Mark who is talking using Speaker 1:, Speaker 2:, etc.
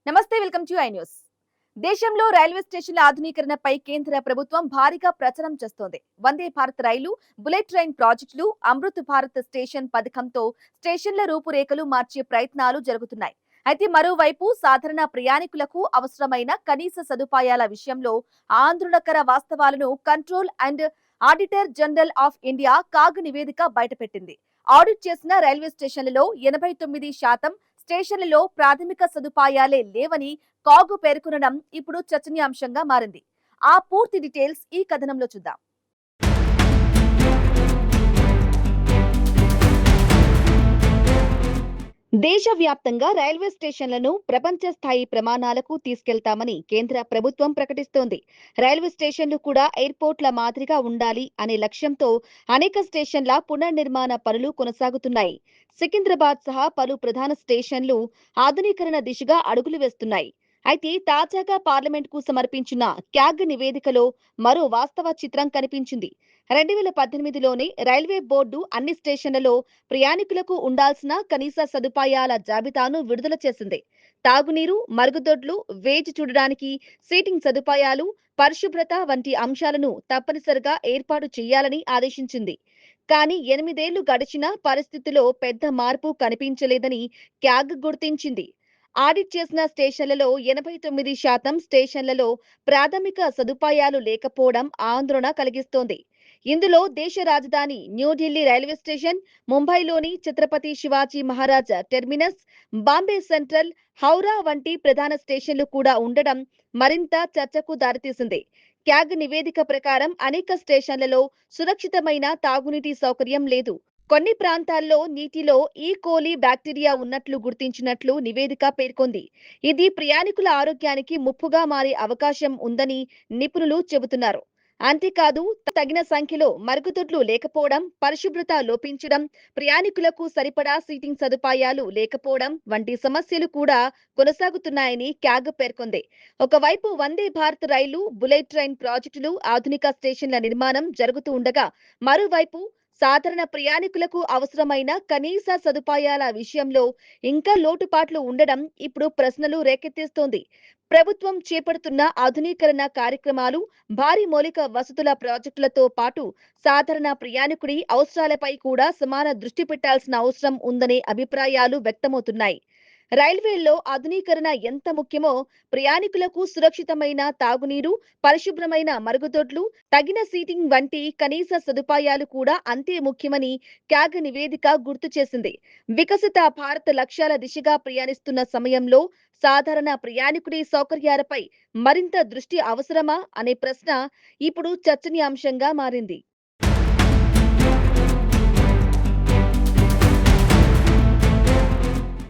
Speaker 1: నమస్తే, welcome to I news. దేశంలో railway స్టేషన్ల ఆధునీకరణపై కేంద్ర ప్రభుత్వం భారీగా ప్రచారం చేస్తోంది. వందే భారత్ రైలు, బుల్లెట్ ట్రైన్ ప్రాజెక్టులు, అమృత్ భారత్ స్టేషన్ పథకంతో స్టేషన్ల రూపురేఖలు మార్చే ప్రయత్నాలు జరుగుతున్నాయి. అయితే మరోవైపు సాధారణ ప్రయాణికులకు అవసరమైన కనీస సదుపాయాల విషయంలో ఆందోళనకర వాస్తవాలను control and auditor general of India CAG నివేదిక బయటపెట్టింది. ఆడిట్ చేసిన రైల్వే స్టేషన్లలో 89% స్టేషన్లలో ప్రాథమిక సదుపాయాలే లేవని కాగు పేర్కొనడం ఇప్పుడు చర్చనీయాంశంగా మారింది. ఆ పూర్తి డీటెయిల్స్ ఈ కథనంలో చూద్దాం. దేశవ్యాప్తంగా రైల్వే స్టేషన్లను ప్రపంచ స్థాయి ప్రమాణాలకు తీసుకెళ్తామని కేంద్ర ప్రభుత్వం ప్రకటిస్తోంది. రైల్వే స్టేషన్లు కూడా ఎయిర్పోర్ట్ల మాదిరిగా ఉండాలి అనే లక్ష్యంతో అనేక స్టేషన్ల పునర్నిర్మాణ పనులు కొనసాగుతున్నాయి. సికింద్రాబాద్ సహా పలు ప్రధాన స్టేషన్లు ఆధునీకరణ దిశగా అడుగులు వేస్తున్నాయి. అయితే తాజాగా పార్లమెంట్ కు సమర్పించిన క్యాగ్ నివేదికలో మరో వాస్తవ చిత్రం కనిపించింది. 2018లోనే రైల్వే బోర్డు అన్ని స్టేషన్లలో ప్రయాణికులకు ఉండాల్సిన కనీస సదుపాయాల జాబితాను విడుదల చేసింది. తాగునీరు, మరుగుదొడ్లు, వేచి చూడడానికి సీటింగ్ సదుపాయాలు, పరిశుభ్రత వంటి అంశాలను తప్పనిసరిగా ఏర్పాటు చేయాలని ఆదేశించింది. కానీ 8 ఏళ్లు గడిచినా పరిస్థితిలో పెద్ద మార్పు కనిపించలేదని క్యాగ్ గుర్తించింది. ఆడిట్ చేసిన స్టేషన్లలో 89% స్టేషన్లలో ప్రాథమిక సదుపాయాలు లేకపోవడం ఆందోళన కలిగిస్తోంది. ఇందులో దేశ రాజధాని న్యూఢిల్లీ రైల్వే స్టేషన్, ముంబైలోని ఛత్రపతి శివాజీ మహారాజ్ టెర్మినస్, బాంబే సెంట్రల్, హౌరా వంటి ప్రధాన స్టేషన్లు కూడా ఉండడం మరింత చర్చకు దారితీసింది. క్యాగ్ నివేదిక ప్రకారం అనేక స్టేషన్లలో సురక్షితమైన తాగునీటి సౌకర్యం లేదు. కొన్ని ప్రాంతాల్లో నీటిలో ఈ కోలి బ్యాక్టీరియా ఉన్నట్లు గుర్తించినట్లు నివేదిక పేర్కొంది. ఇది ప్రయాణికుల ఆరోగ్యానికి ముప్పుగా మారే అవకాశం ఉందని నిపుణులు చెబుతున్నారు. అంతేకాదు, తగిన సంఖ్యలో మరుగుదొడ్లు లేకపోవడం, పరిశుభ్రత లోపించడం, ప్రయాణికులకు సరిపడా సీటింగ్ సదుపాయాలు లేకపోవడం వంటి సమస్యలు కూడా కొనసాగుతున్నాయని క్యాగ్ పేర్కొంది. ఒకవైపు వందే భారత్ రైలు, బుల్లెట్ ట్రైన్ ప్రాజెక్టులు, ఆధునిక స్టేషన్ల నిర్మాణం జరుగుతూ ఉండగా, మరోవైపు సాధారణ ప్రయాణికులకు అవసరమైన కనీస సదుపాయాల విషయంలో ఇంకా లోటుపాట్లు ఉండడం ఇప్పుడు ప్రశ్నలు రేకెత్తిస్తోంది. ప్రభుత్వం చేపడుతున్న ఆధునీకరణ కార్యక్రమాలు, భారీ మౌలిక వసతుల ప్రాజెక్టులతో పాటు సాధారణ ప్రయాణికుడి అవసరాలపై కూడా సమాన దృష్టి పెట్టాల్సిన అవసరం ఉందనే అభిప్రాయాలు వ్యక్తమవుతున్నాయి. రైల్వేల్లో ఆధునీకరణ ఎంత ముఖ్యమో ప్రయాణికులకు సురక్షితమైన తాగునీరు, పరిశుభ్రమైన మరుగుదొడ్లు, తగిన సీటింగ్ వంటి కనీస సదుపాయాలు కూడా అంతే ముఖ్యమని క్యాగ్ నివేదిక గుర్తు చేసింది. వికసిత భారత్ లక్ష్యాల దిశగా ప్రయాణిస్తున్న సమయంలో సాధారణ ప్రయాణికుడి సౌకర్యాలపై మరింత దృష్టి అవసరమా అనే ప్రశ్న ఇప్పుడు చర్చనీయాంశంగా మారింది.